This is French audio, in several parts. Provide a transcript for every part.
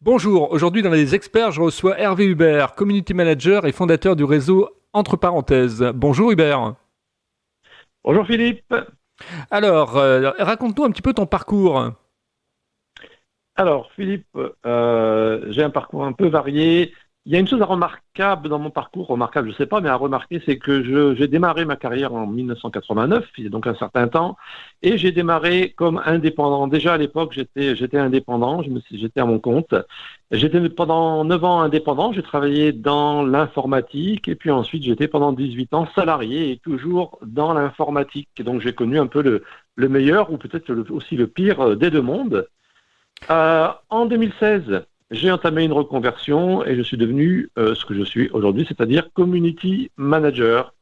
Bonjour, aujourd'hui dans les experts, je reçois Hervé Hubert, community manager et fondateur du réseau Entre parenthèses. Bonjour Hubert. Bonjour Philippe. Alors, raconte-nous un petit peu ton parcours. Alors Philippe, j'ai un parcours un peu varié. Il y a une chose remarquable dans mon parcours, remarquable je ne sais pas, mais à remarquer, c'est que j'ai démarré ma carrière en 1989, il y a donc un certain temps, et j'ai démarré comme indépendant. Déjà à l'époque, j'étais indépendant, j'étais à mon compte. J'étais pendant 9 ans indépendant, j'ai travaillé dans l'informatique, et puis ensuite j'étais pendant 18 ans salarié, et toujours dans l'informatique. Et donc j'ai connu un peu le meilleur, ou peut-être aussi le pire des deux mondes. En 2016, j'ai entamé une reconversion et je suis devenu ce que je suis aujourd'hui, c'est-à-dire community manager.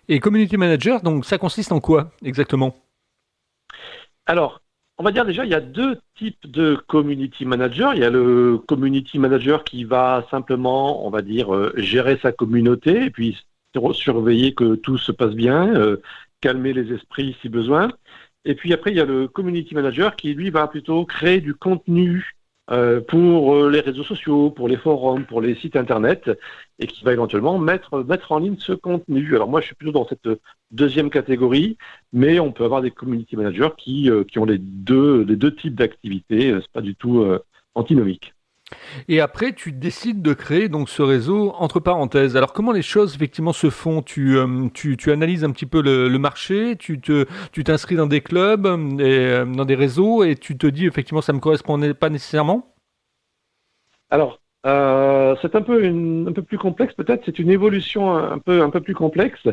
Et community manager, donc ça consiste en quoi exactement? Alors, on va dire déjà, il y a deux types de community manager. Il y a le community manager qui va simplement, on va dire, gérer sa communauté et puis surveiller que tout se passe bien, calmer les esprits si besoin. Et puis après, il y a le community manager qui, lui, va plutôt créer du contenu pour les réseaux sociaux, pour les forums, pour les sites internet, et qui va éventuellement mettre en ligne ce contenu. Alors moi, je suis plutôt dans cette deuxième catégorie, mais on peut avoir des community managers qui ont les deux types d'activités. C'est pas du tout antinomique. Et après, tu décides de créer donc ce réseau entre parenthèses. Alors, comment les choses effectivement se font? Tu analyses un petit peu le marché, tu t'inscris dans des clubs, dans des réseaux, et tu te dis effectivement ça me correspondait pas nécessairement. Alors, c'est un peu plus complexe peut-être, c'est une évolution un peu plus complexe.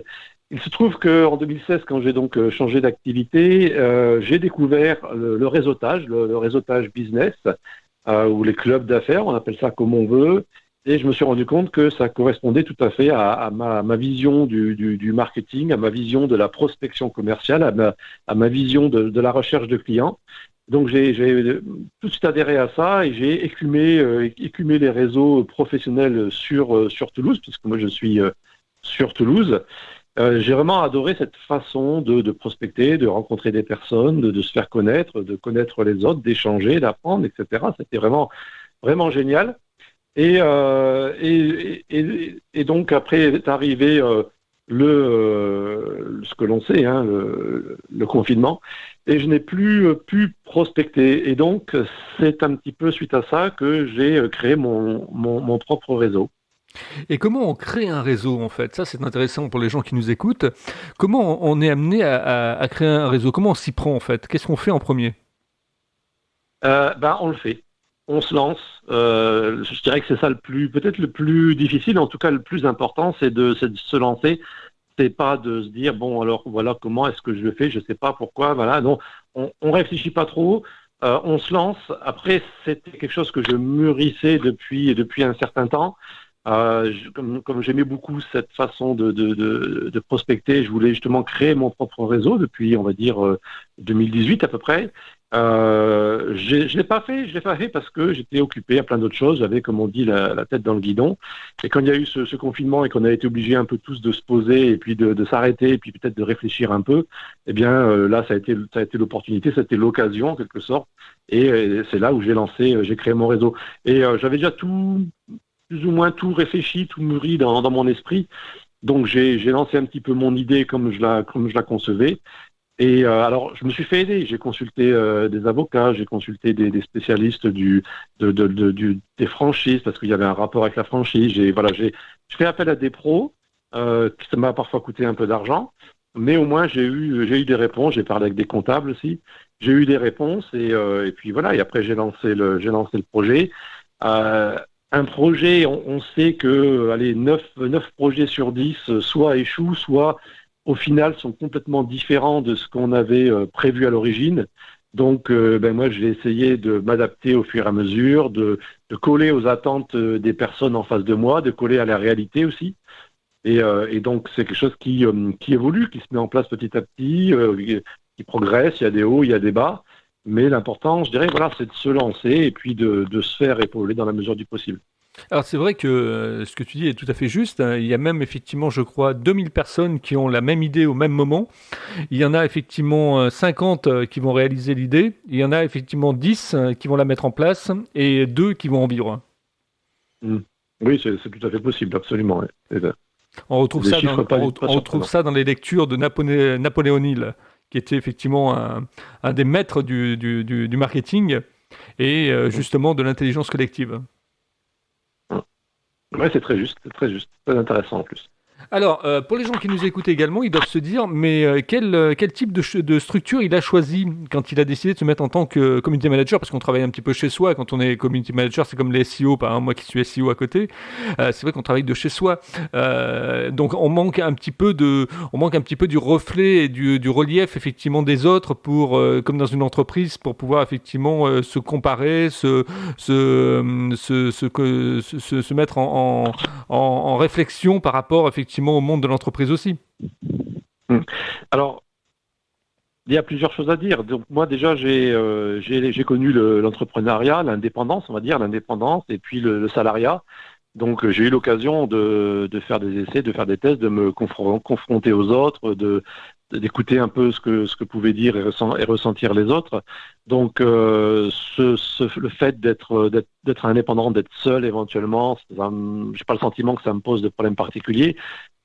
Il se trouve qu'en 2016, quand j'ai donc changé d'activité, j'ai découvert le réseautage, le réseautage business, ou les clubs d'affaires, on appelle ça comme on veut, et je me suis rendu compte que ça correspondait tout à fait à ma vision du marketing, à ma vision de la prospection commerciale, à ma vision de la recherche de clients. Donc j'ai tout de suite adhéré à ça et j'ai écumé les réseaux professionnels sur Toulouse, puisque moi je suis sur Toulouse. J'ai vraiment adoré cette façon de prospecter, de rencontrer des personnes, de se faire connaître, de connaître les autres, d'échanger, d'apprendre, etc. C'était vraiment, vraiment génial. Et donc après est arrivé ce que l'on sait, hein, le confinement, et je n'ai plus pu prospecter. Et donc c'est un petit peu suite à ça que j'ai créé mon propre réseau. Et comment on crée un réseau en fait? Ça, c'est intéressant pour les gens qui nous écoutent. Comment on est amené à créer un réseau? Comment on s'y prend en fait? Qu'est-ce qu'on fait en premier? On le fait. On se lance. Je dirais que c'est ça peut-être le plus difficile, en tout cas le plus important, c'est de se lancer. C'est pas de se dire bon alors voilà comment est-ce que je le fais, je sais pas pourquoi, voilà. Non, on réfléchit pas trop. On se lance. Après, c'était quelque chose que je mûrissais depuis un certain temps. Comme j'aimais beaucoup cette façon de prospecter, je voulais justement créer mon propre réseau depuis, on va dire, 2018 à peu près. Je l'ai pas fait parce que j'étais occupé à plein d'autres choses. J'avais, comme on dit, la tête dans le guidon. Et quand il y a eu ce confinement et qu'on a été obligés un peu tous de se poser et puis de s'arrêter et puis peut-être de réfléchir un peu, eh bien là, ça a été l'opportunité, c'était l'occasion en quelque sorte. Et c'est là où j'ai créé mon réseau. Et j'avais déjà plus ou moins tout réfléchi, tout mûri dans mon esprit. Donc j'ai lancé un petit peu mon idée comme je la concevais. Et alors, je me suis fait aider. J'ai consulté des avocats, j'ai consulté des spécialistes des franchises parce qu'il y avait un rapport avec la franchise. J'ai fait appel à des pros. Ça m'a parfois coûté un peu d'argent, mais au moins j'ai eu des réponses. J'ai parlé avec des comptables aussi. J'ai eu des réponses et puis voilà. Et après j'ai lancé le projet. Euh, un projet, on sait que allez, 9 projets sur 10 soit échouent, soit au final sont complètement différents de ce qu'on avait prévu à l'origine. Donc, moi, j'ai essayé de m'adapter au fur et à mesure, de coller aux attentes des personnes en face de moi, de coller à la réalité aussi. Et donc, c'est quelque chose qui évolue, qui se met en place petit à petit, qui progresse. Il y a des hauts, il y a des bas. Mais l'important, je dirais, voilà, c'est de se lancer et puis de se faire épauler dans la mesure du possible. Alors c'est vrai que ce que tu dis est tout à fait juste, hein. Il y a même effectivement, je crois, 2000 personnes qui ont la même idée au même moment. Il y en a effectivement 50 qui vont réaliser l'idée. Il y en a effectivement 10 qui vont la mettre en place et 2 qui vont en vivre. Mm. Oui, c'est tout à fait possible, absolument. Ouais. On retrouve Des ça chiffres pas on retrouve surprenants. ça dans les lectures de Napoléon Hill, qui était effectivement un des maîtres du marketing et Mm. justement de l'intelligence collective. Ouais, c'est très juste, très intéressant en plus. Alors, pour les gens qui nous écoutent également, ils doivent se dire, mais quel type de structure il a choisi quand il a décidé de se mettre en tant que community manager, parce qu'on travaille un petit peu chez soi. Quand on est community manager, c'est comme les SEO, par exemple, moi qui suis SEO à côté. C'est vrai qu'on travaille de chez soi. Donc, on manque un petit peu du reflet et du relief, effectivement, des autres pour, comme dans une entreprise, pour pouvoir, effectivement, se comparer, se mettre en réflexion par rapport effectivement au monde de l'entreprise aussi. Mm. Alors, il y a plusieurs choses à dire. Donc moi déjà j'ai connu l'entrepreneuriat, l'indépendance, on va dire l'indépendance, et puis le salariat. Donc j'ai eu l'occasion de faire des essais, de faire des tests, de me confronter aux autres, d'écouter un peu ce que pouvaient dire et ressentir les autres. Donc le fait d'être indépendant, d'être seul éventuellement, j'ai pas le sentiment que ça me pose de problème particulier.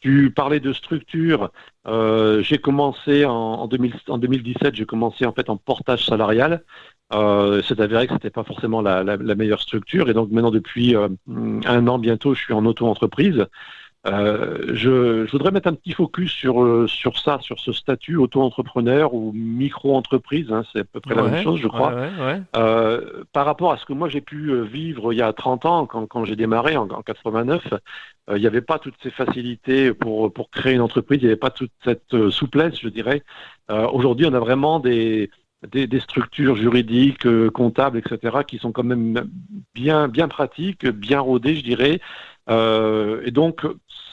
Tu parlais de structure. J'ai commencé en 2017, j'ai commencé en fait en portage salarial. C'est avéré que c'était pas forcément la meilleure structure, et donc maintenant depuis un an bientôt, je suis en auto-entreprise. Je voudrais mettre un petit focus sur ça, sur ce statut auto-entrepreneur ou micro-entreprise, hein, c'est à peu près la même Ouais, chose, je ouais, crois. ouais, ouais. Par rapport à ce que moi j'ai pu vivre il y a 30 ans, quand j'ai démarré en 89, il n'y avait pas toutes ces facilités pour créer une entreprise, il n'y avait pas toute cette souplesse, je dirais. Aujourd'hui, on a vraiment des structures juridiques, comptables, etc., qui sont quand même bien pratiques, bien rodées, je dirais. Et donc,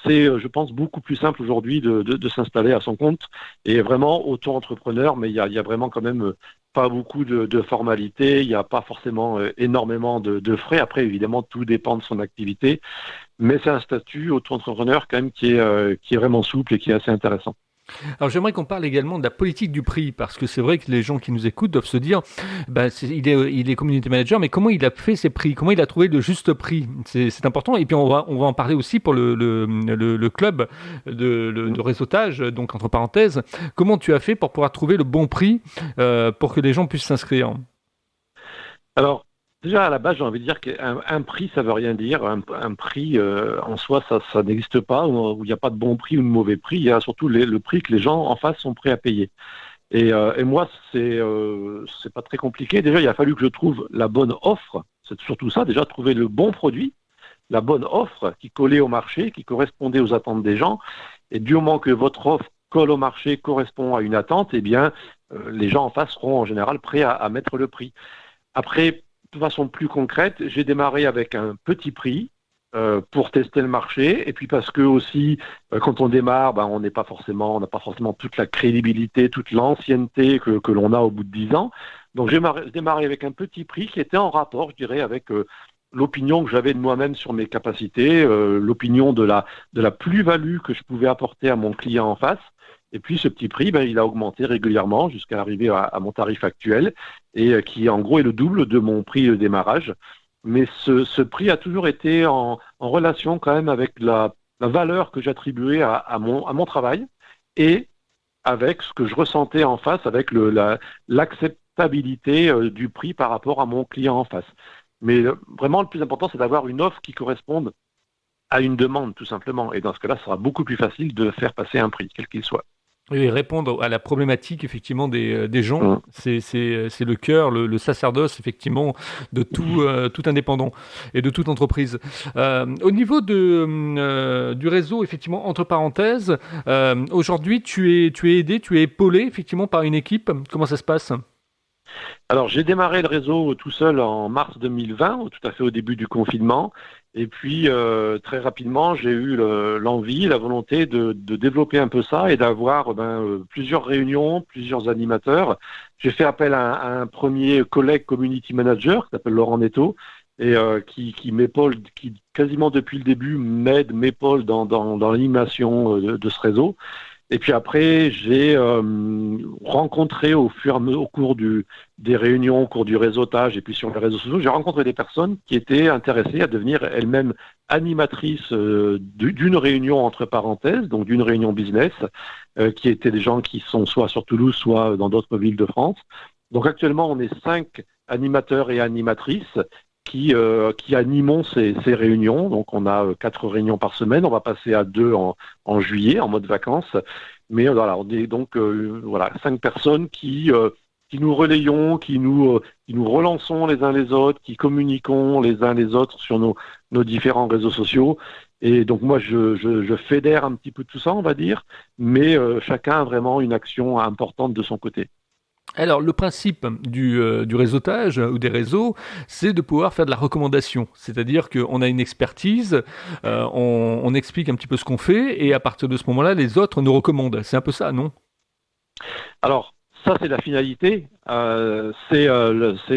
c'est, je pense, beaucoup plus simple aujourd'hui de s'installer à son compte et vraiment auto-entrepreneur, mais il y a vraiment quand même pas beaucoup de formalités, il n'y a pas forcément énormément de frais. Après, évidemment, tout dépend de son activité, mais c'est un statut auto-entrepreneur quand même qui est vraiment souple et qui est assez intéressant. Alors j'aimerais qu'on parle également de la politique du prix, parce que c'est vrai que les gens qui nous écoutent doivent se dire, ben, il est community manager, mais comment il a fait ses prix, comment il a trouvé le juste prix, c'est important. Et puis on va en parler aussi pour le club de réseautage, donc entre parenthèses, comment tu as fait pour pouvoir trouver le bon prix pour que les gens puissent s'inscrire. Alors, déjà, à la base, j'ai envie de dire qu'un prix, ça veut rien dire. Un prix, en soi, ça n'existe pas, où il n'y a pas de bon prix ou de mauvais prix. Il y a surtout le prix que les gens en face sont prêts à payer. Et moi, c'est pas très compliqué. Déjà, il a fallu que je trouve la bonne offre. C'est surtout ça, déjà, trouver le bon produit, la bonne offre qui collait au marché, qui correspondait aux attentes des gens. Et du moment que votre offre colle au marché, correspond à une attente, eh bien, les gens en face seront en général prêts à mettre le prix. Après, de façon plus concrète, j'ai démarré avec un petit prix pour tester le marché, et puis parce que aussi, quand on démarre, ben, on n'a pas forcément toute la crédibilité, toute l'ancienneté que l'on a au bout de 10 ans. Donc j'ai démarré avec un petit prix qui était en rapport, je dirais, avec l'opinion que j'avais de moi-même sur mes capacités, l'opinion de la plus-value que je pouvais apporter à mon client en face. Et puis ce petit prix, ben, il a augmenté régulièrement jusqu'à arriver à mon tarif actuel, et qui en gros est le double de mon prix de démarrage. Mais ce prix a toujours été en relation quand même avec la valeur que j'attribuais à mon travail, et avec ce que je ressentais en face, avec l'acceptabilité du prix par rapport à mon client en face. Mais vraiment, le plus important, c'est d'avoir une offre qui corresponde à une demande, tout simplement. Et dans ce cas-là, ce sera beaucoup plus facile de faire passer un prix, quel qu'il soit. Et répondre à la problématique effectivement des gens, Mmh. c'est le cœur, le sacerdoce effectivement de tout indépendant et de toute entreprise. Au niveau du réseau effectivement entre parenthèses, aujourd'hui tu es aidé, tu es épaulé effectivement par une équipe. Comment ça se passe? Alors, j'ai démarré le réseau tout seul en mars 2020, tout à fait au début du confinement. Et puis, très rapidement, j'ai eu l'envie, la volonté de développer un peu ça et d'avoir plusieurs réunions, plusieurs animateurs. J'ai fait appel à un premier collègue community manager qui s'appelle Laurent Netto, et qui m'épaule, qui quasiment depuis le début m'épaule dans l'animation de ce réseau. Et puis après, j'ai rencontré au cours des réunions, au cours du réseautage et puis sur les réseaux sociaux, j'ai rencontré des personnes qui étaient intéressées à devenir elles-mêmes animatrices d'une réunion entre parenthèses, donc d'une réunion business, qui étaient des gens qui sont soit sur Toulouse, soit dans d'autres villes de France. Donc actuellement, on est 5 animateurs et animatrices qui animons ces réunions. Donc, on a 4 réunions par semaine. On va passer à 2 en juillet, en mode vacances. Mais voilà, on est donc 5 personnes qui nous relayons, qui nous relançons les uns les autres, qui communiquons les uns les autres sur nos différents réseaux sociaux. Et donc, moi, je fédère un petit peu tout ça, on va dire, mais chacun a vraiment une action importante de son côté. Alors, le principe du réseautage ou des réseaux, c'est de pouvoir faire de la recommandation. C'est-à-dire qu'on a une expertise, on explique un petit peu ce qu'on fait, et à partir de ce moment-là, les autres nous recommandent. C'est un peu ça, non? Alors, ça, c'est la finalité. C'est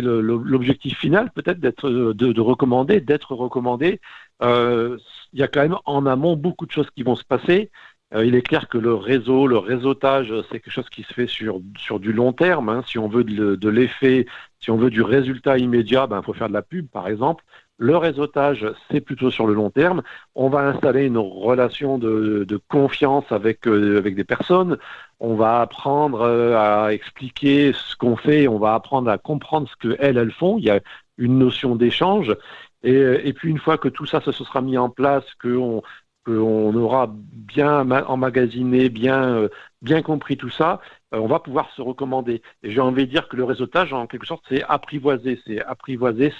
l'objectif final, peut-être, de recommander, d'être recommandé. Il y a quand même en amont beaucoup de choses qui vont se passer. Il est clair que le réseautage, c'est quelque chose qui se fait sur du long terme. Hein. Si on veut de l'effet, si on veut du résultat immédiat, il faut faire de la pub, par exemple. Le réseautage, c'est plutôt sur le long terme. On va installer une relation de confiance avec des personnes. On va apprendre à expliquer ce qu'on fait. On va apprendre à comprendre ce qu'elles font. Il y a une notion d'échange. Et puis, une fois que tout ça se sera mis en place, qu'on aura bien emmagasiné, bien compris tout ça, on va pouvoir se recommander. Et j'ai envie de dire que le réseautage, en quelque sorte, c'est apprivoiser,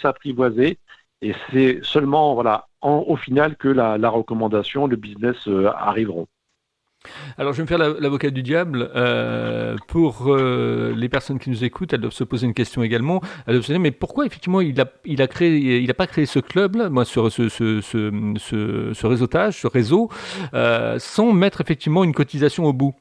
s'apprivoiser. Et c'est seulement, au final, que la recommandation, le business arriveront. Alors, je vais me faire l'avocat du diable. Pour les personnes qui nous écoutent, elles doivent se poser une question également. Elles doivent se dire, mais pourquoi effectivement il a pas créé ce club-là, moi, ce réseautage, ce réseau, sans mettre effectivement une cotisation au bout?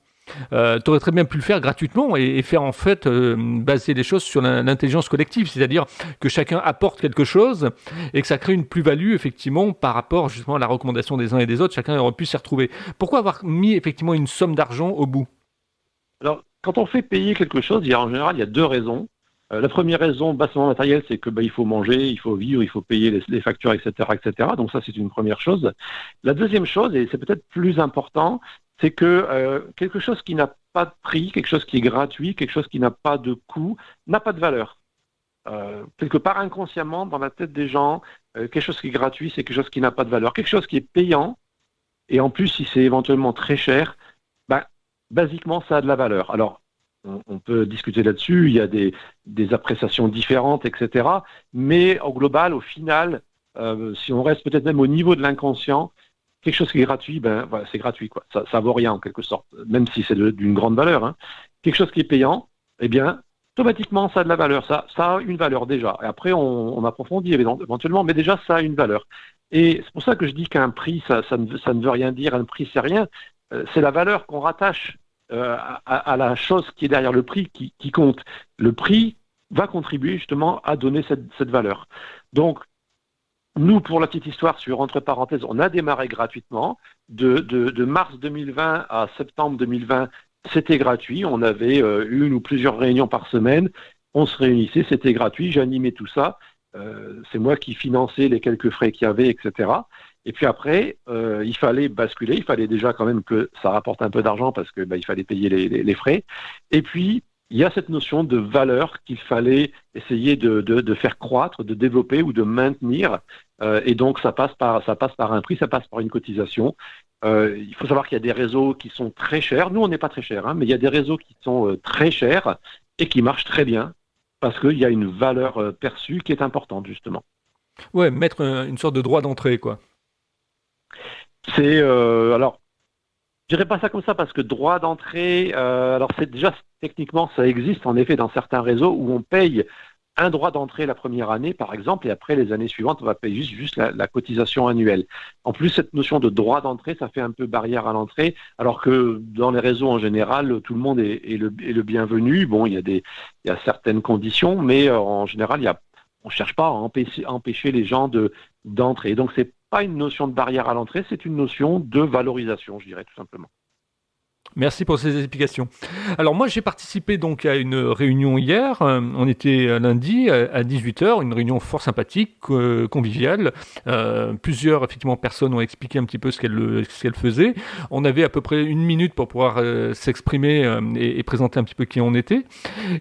Tu aurais très bien pu le faire gratuitement et faire en fait baser les choses sur l'intelligence collective, c'est-à-dire que chacun apporte quelque chose et que ça crée une plus-value effectivement par rapport justement à la recommandation des uns et des autres, chacun aurait pu s'y retrouver. Pourquoi avoir mis effectivement une somme d'argent au bout? Alors, quand on fait payer quelque chose, en général, il y a 2 raisons. La première raison, bassement matérielle, c'est que il faut manger, il faut vivre, il faut payer les factures, etc., etc. Donc ça, c'est une première chose. La deuxième chose, et c'est peut-être plus important, c'est que quelque chose qui n'a pas de prix, quelque chose qui est gratuit, quelque chose qui n'a pas de coût, n'a pas de valeur. Quelque part inconsciemment, dans la tête des gens, quelque chose qui est gratuit, c'est quelque chose qui n'a pas de valeur. Quelque chose qui est payant, et en plus, si c'est éventuellement très cher, basiquement, ça a de la valeur. Alors, on peut discuter là-dessus, il y a des appréciations différentes, etc. Mais au global, au final, si on reste peut-être même au niveau de l'inconscient, quelque chose qui est gratuit, c'est gratuit, quoi. Ça vaut rien en quelque sorte, même si c'est d'une grande valeur. Hein. Quelque chose qui est payant, automatiquement, ça a de la valeur. Ça a une valeur déjà. Et après, on approfondit éventuellement, mais déjà, ça a une valeur. Et c'est pour ça que je dis qu'un prix, ça ne veut rien dire. Un prix, c'est rien. C'est la valeur qu'on rattache à la chose qui est derrière le prix qui compte. Le prix va contribuer justement à donner cette valeur. Donc, nous, pour la petite histoire, entre parenthèses, on a démarré gratuitement. De mars 2020 à septembre 2020, c'était gratuit. On avait une ou plusieurs réunions par semaine. On se réunissait, c'était gratuit. J'animais tout ça. C'est moi qui finançais les quelques frais qu'il y avait, etc. Et puis après, il fallait basculer. Il fallait déjà quand même que ça rapporte un peu d'argent parce que il fallait payer les frais. Et puis, il y a cette notion de valeur qu'il fallait essayer de faire croître, de développer ou de maintenir. Et donc, ça passe par un prix, ça passe par une cotisation. Il faut savoir qu'il y a des réseaux qui sont très chers. Nous, on n'est pas très chers, hein, mais il y a des réseaux qui sont très chers et qui marchent très bien parce qu'il y a une valeur perçue qui est importante, justement. Ouais, mettre une sorte de droit d'entrée, quoi. C'est alors, je dirais pas ça comme ça parce que droit d'entrée, alors c'est déjà techniquement ça existe en effet dans certains réseaux où on paye un droit d'entrée la première année par exemple et après les années suivantes on va payer juste la cotisation annuelle. En plus cette notion de droit d'entrée ça fait un peu barrière à l'entrée alors que dans les réseaux en général tout le monde est le bienvenu. Bon il y a certaines conditions mais en général On cherche pas à empêcher les gens d'entrer. Donc c'est pas une notion de barrière à l'entrée, c'est une notion de valorisation, je dirais tout simplement. Merci pour ces explications. Alors moi j'ai participé donc à une réunion hier, on était lundi à 18h, une réunion fort sympathique, conviviale. Plusieurs effectivement personnes ont expliqué un petit peu ce qu'elles faisaient. On avait à peu près 1 minute pour pouvoir s'exprimer et présenter un petit peu qui on était.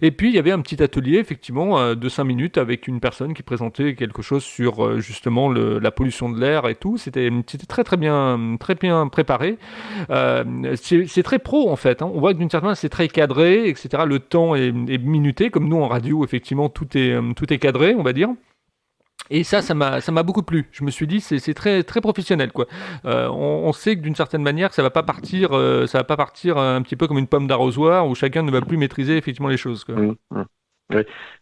Et puis il y avait un petit atelier effectivement de 5 minutes avec une personne qui présentait quelque chose sur justement la pollution de l'air et tout. C'était très bien préparé. C'est très pro en fait. On voit que d'une certaine manière c'est très cadré, etc. Le temps est minuté, comme nous en radio, effectivement, tout est cadré, on va dire. Et ça m'a beaucoup plu. Je me suis dit, c'est très, très professionnel, quoi. On sait que d'une certaine manière, ça va pas partir un petit peu comme une pomme d'arrosoir où chacun ne va plus maîtriser effectivement les choses, quoi. Oui.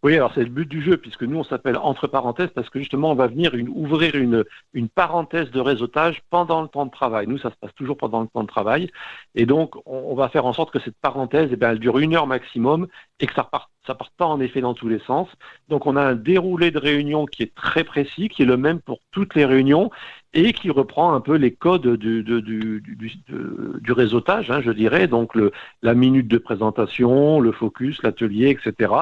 Oui, alors c'est le but du jeu, puisque nous on s'appelle entre parenthèses, parce que justement on va venir ouvrir une parenthèse de réseautage pendant le temps de travail. Nous, ça se passe toujours pendant le temps de travail, et donc on va faire en sorte que cette parenthèse, elle dure 1 heure maximum, et que ça parte pas en effet dans tous les sens. Donc on a un déroulé de réunion qui est très précis, qui est le même pour toutes les réunions, et qui reprend un peu les codes du réseautage, je dirais, donc la minute de présentation, le focus, l'atelier, etc.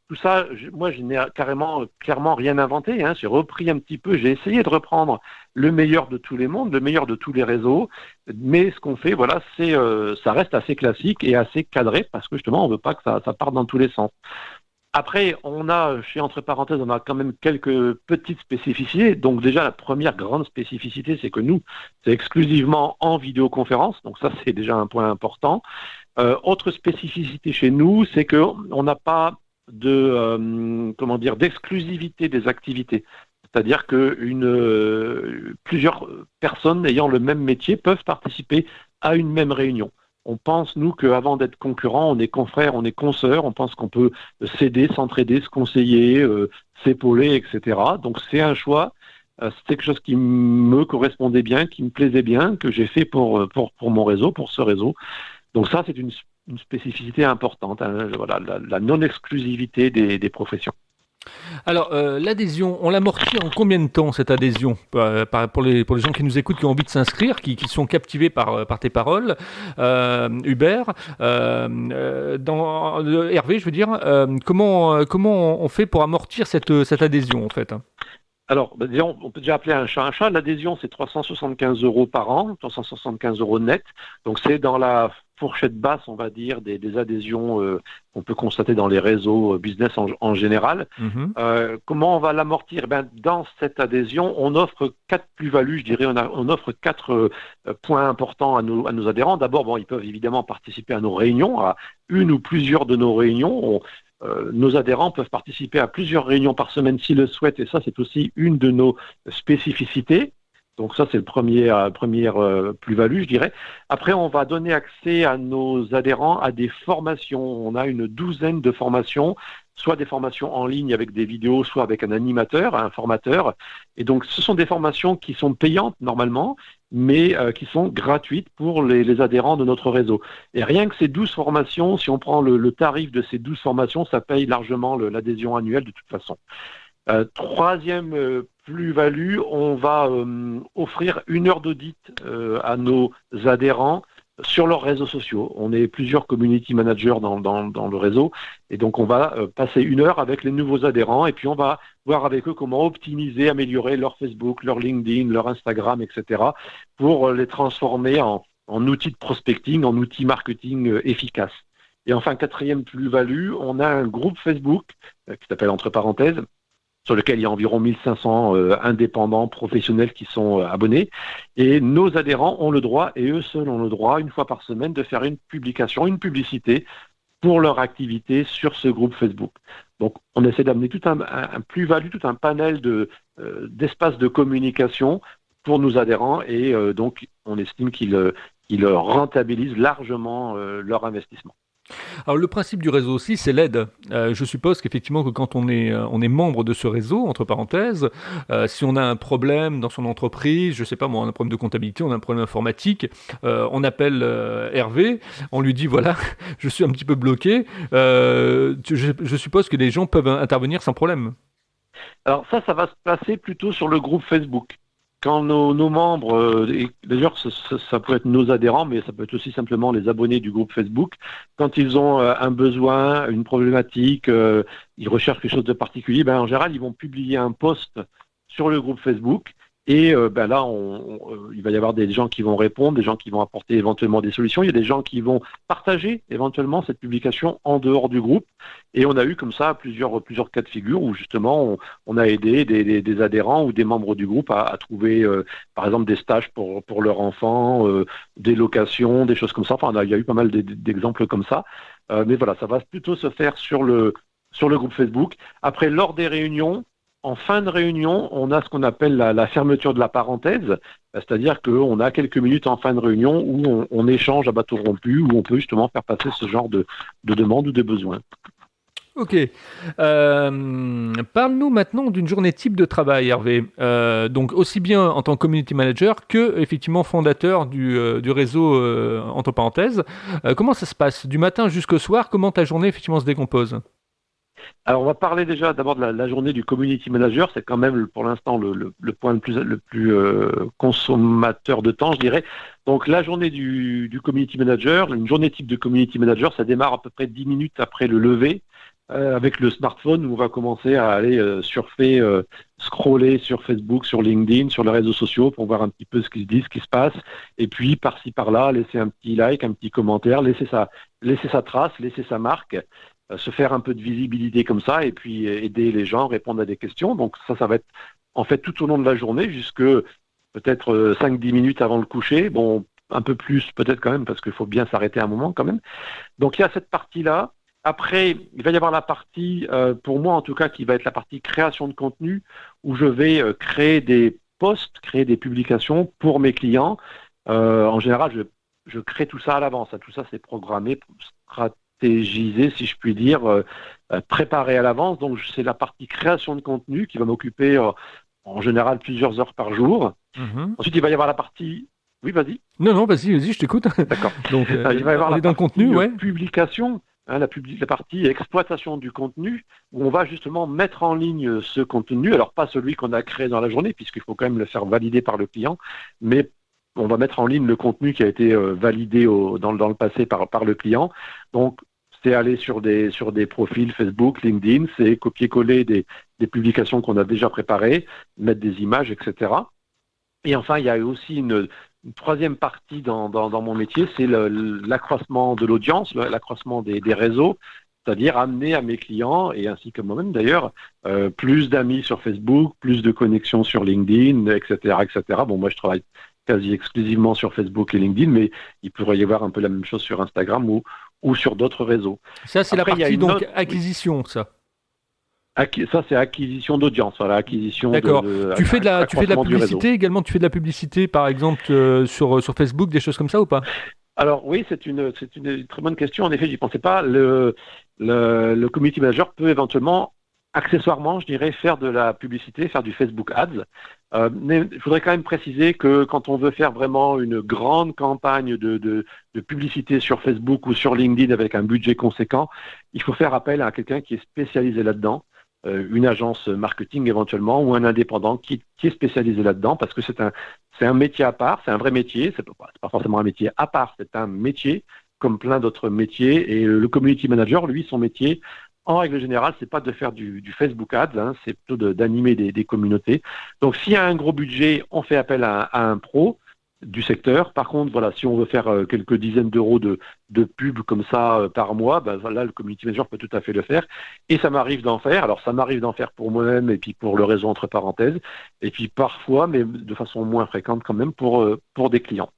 Tout ça, moi, je n'ai clairement rien inventé. J'ai repris un petit peu, j'ai essayé de reprendre le meilleur de tous les mondes, le meilleur de tous les réseaux. Mais ce qu'on fait, voilà, ça reste assez classique et assez cadré parce que justement, on ne veut pas que ça parte dans tous les sens. Après, chez entre parenthèses, on a quand même quelques petites spécificités. Donc déjà, la première grande spécificité, c'est que nous, c'est exclusivement en vidéoconférence. Donc ça, c'est déjà un point important. Autre spécificité chez nous, c'est qu'on n'a pas d'exclusivité des activités. C'est-à-dire que plusieurs personnes ayant le même métier peuvent participer à une même réunion. On pense, nous, qu'avant d'être concurrents, on est confrères, on est consoeurs, on pense qu'on peut s'aider, s'entraider, se conseiller, s'épauler, etc. Donc c'est un choix, c'est quelque chose qui me correspondait bien, qui me plaisait bien, que j'ai fait pour mon réseau, pour ce réseau. Donc ça, c'est une spécificité importante, voilà, la non-exclusivité des professions. Alors, l'adhésion, on l'amortit en combien de temps, cette adhésion, pour les gens qui nous écoutent, qui ont envie de s'inscrire, qui sont captivés par tes paroles, Hubert, Hervé, je veux dire, comment on fait pour amortir cette adhésion, en fait? Alors, disons, on peut déjà appeler un chat un chat. L'adhésion, c'est 375 € par an, 375 € net. Donc, c'est dans la fourchette basse, on va dire, des adhésions qu'on peut constater dans les réseaux business en général. Comment on va l'amortir? Dans cette adhésion, on offre 4 plus-values, je dirais. On offre 4 points importants à nos adhérents. D'abord, ils peuvent évidemment participer à nos réunions, à une ou plusieurs de nos réunions. Nos adhérents peuvent participer à plusieurs réunions par semaine s'ils le souhaitent, et ça, c'est aussi une de nos spécificités. Donc ça, c'est le première plus-value, je dirais. Après, on va donner accès à nos adhérents à des formations. On a une 12aine de formations, soit des formations en ligne avec des vidéos, soit avec un animateur, un formateur. Et donc, ce sont des formations qui sont payantes normalement, mais qui sont gratuites pour les adhérents de notre réseau. Et rien que ces 12 formations, si on prend le tarif de ces 12 formations, ça paye largement l'adhésion annuelle de toute façon. Troisième plus-value, on va offrir 1 heure d'audit à nos adhérents sur leurs réseaux sociaux. On est plusieurs community managers dans le réseau, et donc on va passer 1 heure avec les nouveaux adhérents, et puis on va voir avec eux comment optimiser, améliorer leur Facebook, leur LinkedIn, leur Instagram, etc., pour les transformer en outils de prospecting, en outils marketing efficaces. Et enfin, quatrième plus-value, on a un groupe Facebook qui s'appelle Entre parenthèses, sur lequel il y a environ 1500 indépendants professionnels qui sont abonnés. Et nos adhérents ont le droit, et eux seuls ont le droit, 1 fois par semaine, de faire une publication, une publicité pour leur activité sur ce groupe Facebook. Donc, on essaie d'amener tout un plus-value, tout un panel d'espaces de communication pour nos adhérents, et donc, on estime qu'ils rentabilisent largement leur investissement. Alors le principe du réseau aussi, c'est l'aide. Je suppose qu'effectivement que quand on est membre de ce réseau, entre parenthèses, si on a un problème dans son entreprise, je sais pas moi, on a un problème de comptabilité, on a un problème informatique, on appelle Hervé, on lui dit voilà, je suis un petit peu bloqué. Je suppose que les gens peuvent intervenir sans problème. Alors ça va se passer plutôt sur le groupe Facebook. Quand nos membres, et d'ailleurs ça peut être nos adhérents, mais ça peut être aussi simplement les abonnés du groupe Facebook, quand ils ont un besoin, une problématique, ils recherchent quelque chose de particulier, en général ils vont publier un post sur le groupe Facebook. Et là, il va y avoir des gens qui vont répondre, des gens qui vont apporter éventuellement des solutions. Il y a des gens qui vont partager éventuellement cette publication en dehors du groupe. Et on a eu comme ça plusieurs cas de figure où justement on a aidé des adhérents ou des membres du groupe à trouver, par exemple, des stages pour leurs enfants, des locations, des choses comme ça. Enfin, il y a eu pas mal d'exemples comme ça. Mais voilà, ça va plutôt se faire sur le groupe Facebook. Après, lors des réunions, en fin de réunion, on a ce qu'on appelle la fermeture de la parenthèse, c'est-à-dire qu'on a quelques minutes en fin de réunion où on échange à bateau rompu, où on peut justement faire passer ce genre de demandes ou de besoins. Ok. Parle-nous maintenant d'une journée type de travail, Hervé. Donc aussi bien en tant que community manager que effectivement fondateur du réseau entre parenthèses. Comment ça se passe du matin jusqu'au soir? Comment ta journée effectivement se décompose? Alors, on va parler déjà d'abord de la journée du community manager. C'est quand même pour l'instant le point le plus consommateur de temps, je dirais. Donc, la journée du community manager, une journée type de community manager, ça démarre à peu près 10 minutes après le lever avec le smartphone où on va commencer à aller surfer, scroller sur Facebook, sur LinkedIn, sur les réseaux sociaux pour voir un petit peu ce qui se dit, ce qui se passe. Et puis, par-ci, par-là, laisser un petit like, un petit commentaire, laisser sa trace, laisser sa marque, se faire un peu de visibilité comme ça et puis aider les gens, répondre à des questions. Donc ça va être en fait tout au long de la journée jusque peut-être 5-10 minutes avant le coucher. Bon, un peu plus peut-être quand même parce qu'il faut bien s'arrêter un moment quand même. Donc il y a cette partie-là. Après, il va y avoir la partie, pour moi en tout cas, qui va être la partie création de contenu où je vais créer des posts, créer des publications pour mes clients. En général, je crée tout ça à l'avance. Tout ça, c'est programmé, stratégisé, si je puis dire, préparé à l'avance. Donc, c'est la partie création de contenu qui va m'occuper en général plusieurs heures par jour. Mm-hmm. Ensuite, il va y avoir la partie... Oui, vas-y. Non, vas-y, je t'écoute. D'accord. Donc, il va y avoir on la est dans le contenu, ouais. publication, la partie exploitation du contenu, où on va justement mettre en ligne ce contenu. Alors, pas celui qu'on a créé dans la journée, puisqu'il faut quand même le faire valider par le client, mais on va mettre en ligne le contenu qui a été validé dans le passé par le client. Donc, c'est aller sur des profils Facebook, LinkedIn, c'est copier-coller des publications qu'on a déjà préparées, mettre des images, etc. Et enfin, il y a aussi une troisième partie dans mon métier, c'est l'accroissement de l'audience, l'accroissement des réseaux, c'est-à-dire amener à mes clients, et ainsi que moi-même d'ailleurs, plus d'amis sur Facebook, plus de connexions sur LinkedIn, etc., etc. Bon, moi, je travaille quasi exclusivement sur Facebook et LinkedIn, mais il pourrait y avoir un peu la même chose sur Instagram ou sur d'autres réseaux. Ça, c'est après, la partie donc acquisition, ça. Ça, c'est acquisition d'audience, voilà, acquisition. D'accord. Tu fais de la publicité également. Tu fais de la publicité, par exemple, sur Facebook, des choses comme ça ou pas? Alors oui, c'est une très bonne question. En effet, j'y pensais pas. Le community manager peut éventuellement, accessoirement, je dirais, faire de la publicité, faire du Facebook Ads. Mais il faudrait quand même préciser que quand on veut faire vraiment une grande campagne de publicité sur Facebook ou sur LinkedIn avec un budget conséquent, il faut faire appel à quelqu'un qui est spécialisé là-dedans, une agence marketing éventuellement ou un indépendant qui est spécialisé là-dedans parce que c'est un métier à part, c'est un vrai métier, c'est pas forcément un métier à part, c'est un métier comme plein d'autres métiers et le community manager, lui, son métier, en règle générale, c'est pas de faire du Facebook Ads, c'est plutôt d'animer des communautés. Donc, s'il y a un gros budget, on fait appel à un pro du secteur. Par contre, voilà, si on veut faire quelques dizaines d'euros de pub comme ça par mois, là, le community manager peut tout à fait le faire. Et ça m'arrive d'en faire. Alors, ça m'arrive d'en faire pour moi-même et puis pour le réseau entre parenthèses. Et puis parfois, mais de façon moins fréquente quand même, pour des clients.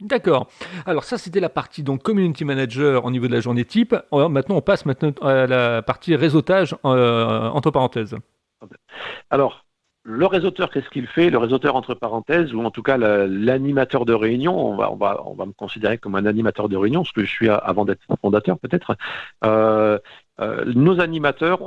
D'accord. Alors ça, c'était la partie donc community manager au niveau de la journée type. Maintenant, on passe à la partie réseautage entre parenthèses. Alors, le réseauteur, qu'est-ce qu'il fait? Le réseauteur entre parenthèses, ou en tout cas l'animateur de réunion, on va me considérer comme un animateur de réunion, ce que je suis avant d'être fondateur peut-être. nos animateurs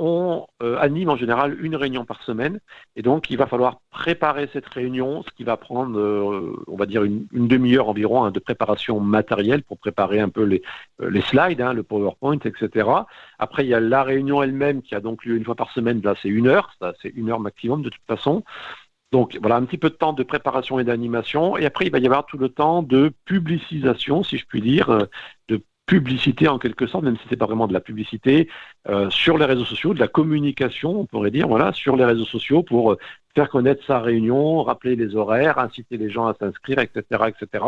animent en général une réunion par semaine, et donc il va falloir préparer cette réunion, ce qui va prendre, on va dire, une demi-heure environ de préparation matérielle pour préparer un peu les slides, le PowerPoint, etc. Après, il y a la réunion elle-même qui a donc lieu une fois par semaine, là c'est 1 heure, ça c'est 1 heure maximum de toute façon. Donc voilà, un petit peu de temps de préparation et d'animation, et après il va y avoir tout le temps de publicisation, si je puis dire, de publicité en quelque sorte, même si c'est pas vraiment de la publicité, sur les réseaux sociaux, de la communication, on pourrait dire, voilà, sur les réseaux sociaux pour faire connaître sa réunion, rappeler les horaires, inciter les gens à s'inscrire, etc., etc.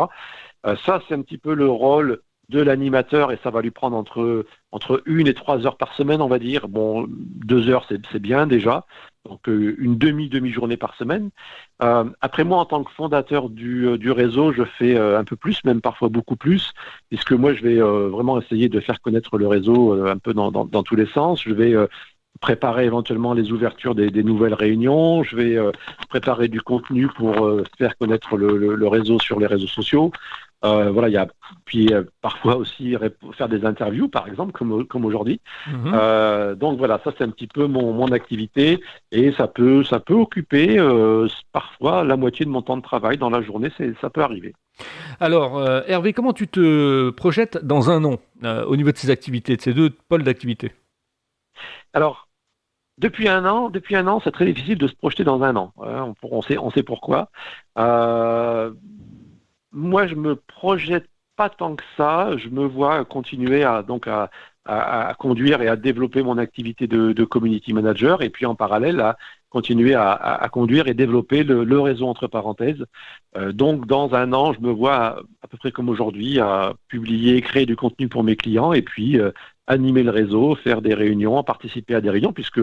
Ça, c'est un petit peu le rôle de l'animateur, et ça va lui prendre entre 1 et 3 heures par semaine, on va dire. Bon, 2 heures, c'est bien déjà. Donc une demi-journée par semaine. Après, moi, en tant que fondateur du réseau, je fais un peu plus, même parfois beaucoup plus, puisque moi, je vais vraiment essayer de faire connaître le réseau un peu dans tous les sens. Je vais préparer éventuellement les ouvertures des nouvelles réunions. Je vais préparer du contenu pour faire connaître le réseau sur les réseaux sociaux. Voilà, il y a puis parfois aussi faire des interviews, par exemple, comme aujourd'hui. Donc voilà, ça c'est un petit peu mon activité, et ça peut occuper parfois la moitié de mon temps de travail dans la journée, ça peut arriver. Alors, Hervé, comment tu te projettes dans un an au niveau de ces activités, de ces 2 pôles d'activité? Alors, depuis un an, c'est très difficile de se projeter dans un an. On sait pourquoi. Moi, je me projette pas tant que ça. Je me vois continuer à conduire et à développer mon activité de community manager, et puis en parallèle à continuer à conduire et développer le réseau entre parenthèses. Donc, dans un an, je me vois à peu près comme aujourd'hui à publier, créer du contenu pour mes clients, et puis animer le réseau, faire des réunions, participer à des réunions, puisque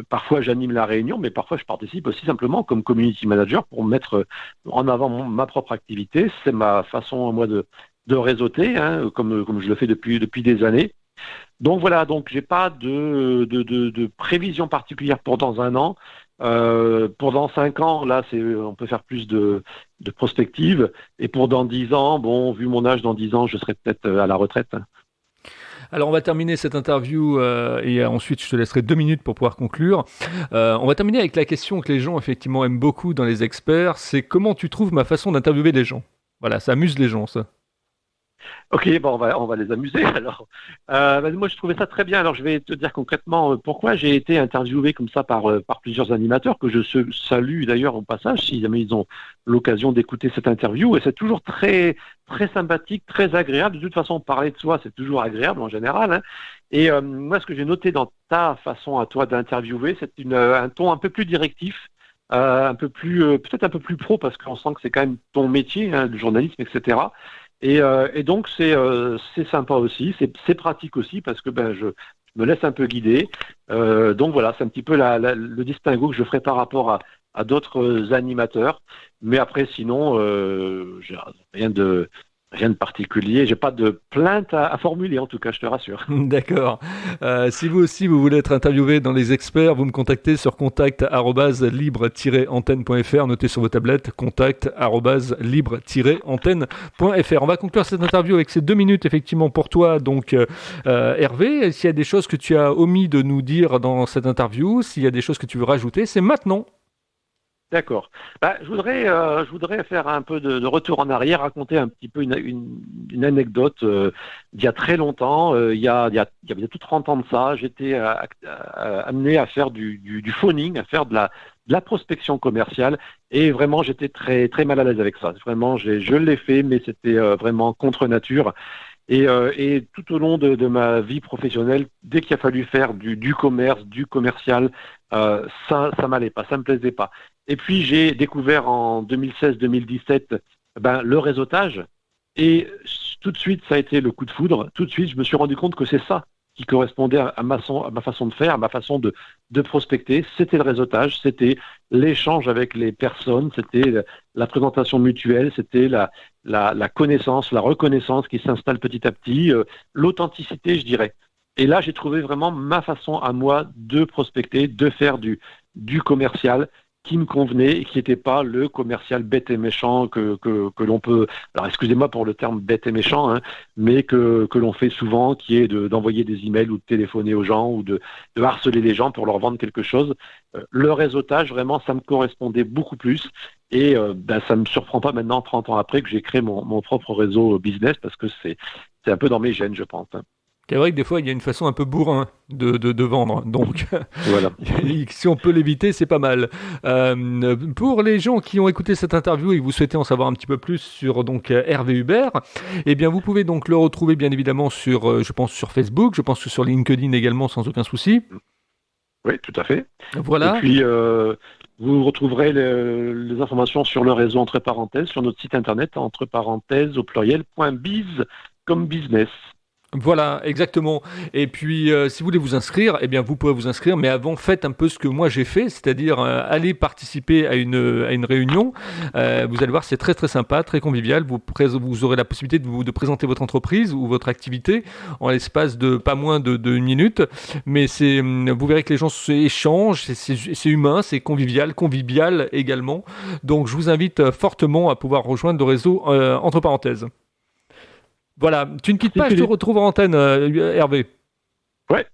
parfois j'anime la réunion, mais parfois je participe aussi simplement comme community manager pour mettre en avant ma propre activité. C'est ma façon, moi, de réseauter, comme je le fais depuis des années. Donc voilà, donc j'ai pas de prévision particulière pour dans un an. Pour dans 5 ans, là, on peut faire plus de prospective. Et pour dans 10 ans, bon, vu mon âge, dans 10 ans, je serai peut-être à la retraite. Alors, on va terminer cette interview et ensuite, je te laisserai 2 minutes pour pouvoir conclure. On va terminer avec la question que les gens, effectivement, aiment beaucoup dans les experts. C'est comment tu trouves ma façon d'interviewer les gens? Voilà, ça amuse les gens, ça. Ok, bon, on va les amuser alors. Moi, je trouvais ça très bien. Alors, je vais te dire concrètement pourquoi j'ai été interviewé comme ça par plusieurs animateurs, que je salue d'ailleurs au passage, si jamais ils ont l'occasion d'écouter cette interview. Et c'est toujours très, très sympathique, très agréable. De toute façon, parler de soi, c'est toujours agréable en général. Et moi, ce que j'ai noté dans ta façon à toi d'interviewer, c'est un ton un peu plus directif. Un peu plus, peut-être un peu plus pro, parce qu'on sent que c'est quand même ton métier, le journalisme, etc. Et donc c'est sympa aussi, c'est pratique aussi, parce que je me laisse un peu guider. Donc voilà, c'est un petit peu le distinguo que je ferai par rapport à d'autres animateurs. Mais après, sinon, j'ai rien de particulier. J'ai pas de plainte à formuler, en tout cas, je te rassure. D'accord. Si vous aussi, vous voulez être interviewé dans les experts, vous me contactez sur contact@libre-antenne.fr. Notez sur vos tablettes, contact@libre-antenne.fr. On va conclure cette interview avec ces 2 minutes, effectivement, pour toi. Donc, Hervé, s'il y a des choses que tu as omis de nous dire dans cette interview, s'il y a des choses que tu veux rajouter, c'est maintenant. D'accord. Je voudrais faire un peu de retour en arrière, raconter un petit peu une anecdote d'il y a très longtemps. Il y a tout 30 ans de ça, j'étais amené à faire du phoning, à faire de la prospection commerciale, et vraiment j'étais très, très mal à l'aise avec ça. Vraiment, je l'ai fait, mais c'était vraiment contre nature. Et tout au long de ma vie professionnelle, dès qu'il a fallu faire du commerce, du commercial, ça m'allait pas, ça me plaisait pas. Et puis j'ai découvert en 2016-2017 le réseautage, et tout de suite ça a été le coup de foudre. Tout de suite je me suis rendu compte que c'est ça qui correspondait à ma façon de faire, à ma façon de prospecter. C'était le réseautage, c'était l'échange avec les personnes, c'était la présentation mutuelle, c'était la connaissance, la reconnaissance qui s'installe petit à petit, l'authenticité, je dirais. Et là, j'ai trouvé vraiment ma façon à moi de prospecter, de faire du commercial. qui me convenait et qui n'était pas le commercial bête et méchant que l'on peut, alors excusez-moi pour le terme bête et méchant, hein, mais que l'on fait souvent, qui est d'envoyer des emails ou de téléphoner aux gens ou de harceler les gens pour leur vendre quelque chose. Le réseautage, vraiment, ça me correspondait beaucoup plus. Et ça ne me surprend pas maintenant, 30 ans après, que j'ai créé mon propre réseau business parce que c'est un peu dans mes gènes, je pense. Hein. C'est vrai que des fois, il y a une façon un peu bourrin de vendre. Donc, voilà. si on peut l'éviter, c'est pas mal. Pour les gens qui ont écouté cette interview et que vous souhaitez en savoir un petit peu plus sur donc Hervé Hubert, eh bien, vous pouvez donc le retrouver bien évidemment sur, je pense, sur Facebook, je pense que sur LinkedIn également, sans aucun souci. Oui, tout à fait. Voilà. Et puis, vous retrouverez les informations sur le réseau entre parenthèses sur notre site internet entre parenthèses au pluriel .biz comme business. Voilà, exactement. Et puis, si vous voulez vous inscrire, eh bien, vous pouvez vous inscrire. Mais avant, faites un peu ce que moi j'ai fait, c'est-à-dire allez participer à une réunion. Vous allez voir, c'est très très sympa, très convivial. Vous aurez la possibilité de présenter votre entreprise ou votre activité en l'espace de pas moins de 1 minute. Mais vous verrez que les gens échangent, c'est humain, c'est convivial également. Donc, je vous invite fortement à pouvoir rejoindre le réseau entre parenthèses. Voilà, tu ne quittes pas, je te retrouve en antenne, Hervé. Ouais,